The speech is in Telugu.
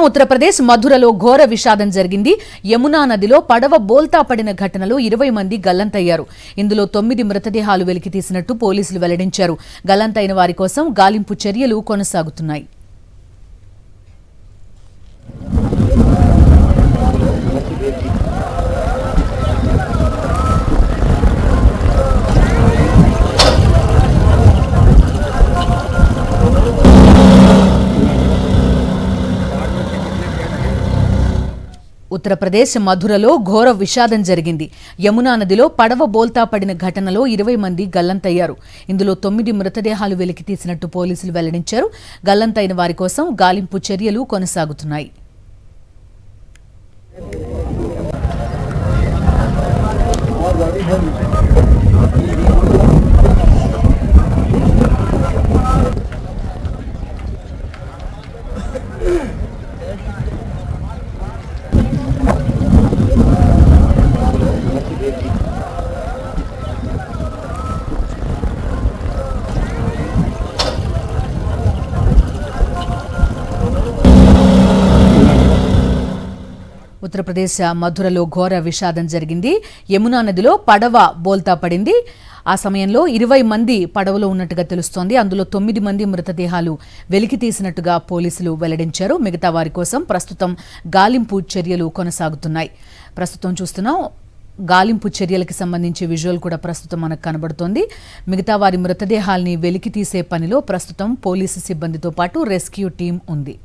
ఉత్తరప్రదేశ్ మధురలో ఘోర విషాదం జరిగింది. యమునా నదిలో పడవ బోల్తా పడిన ఘటనలో 20 మంది గల్లంతయ్యారు. ఇందులో 9 మృతదేహాలు వెలికితీసినట్టు పోలీసులు వెల్లడించారు. గల్లంతైన వారి కోసం గాలింపు చర్యలు కొనసాగుతున్నాయి. ఉత్తరప్రదేశ్ మధురలో ఘోర విషాదం జరిగింది. యమునా నదిలో పడవ బోల్తా పడిన ఘటనలో 20 మంది గల్లంతయ్యారు. ఇందులో 9 మృతదేహాలు వెలికితీసినట్టు పోలీసులు వెల్లడించారు. గల్లంతైన వారి కోసం గాలింపు చర్యలు కొనసాగుతున్నాయి. ఉత్తరప్రదేశ్ మధురలో ఘోర విషాదం జరిగింది. యమునా నదిలో పడవ బోల్తా పడింది. ఆ సమయంలో 20 మంది పడవలో ఉన్నట్టుగా తెలుస్తోంది. అందులో 9 మంది మృతదేహాలు వెలికి తీసినట్టుగా పోలీసులు వెల్లడించారు. మిగతా వారి కోసం ప్రస్తుతం గాలింపు చర్యలు కొనసాగుతున్నాయి. ప్రస్తుతం చూస్తున్నాం గాలింపు చర్యలకు సంబంధించి విజువల్ కూడా ప్రస్తుతం మనకు కనబడుతోంది. మిగతా వారి మృతదేహాల్ని వెలికి తీసే పనిలో ప్రస్తుతం పోలీసు సిబ్బందితో పాటు రెస్క్యూ టీం ఉంది.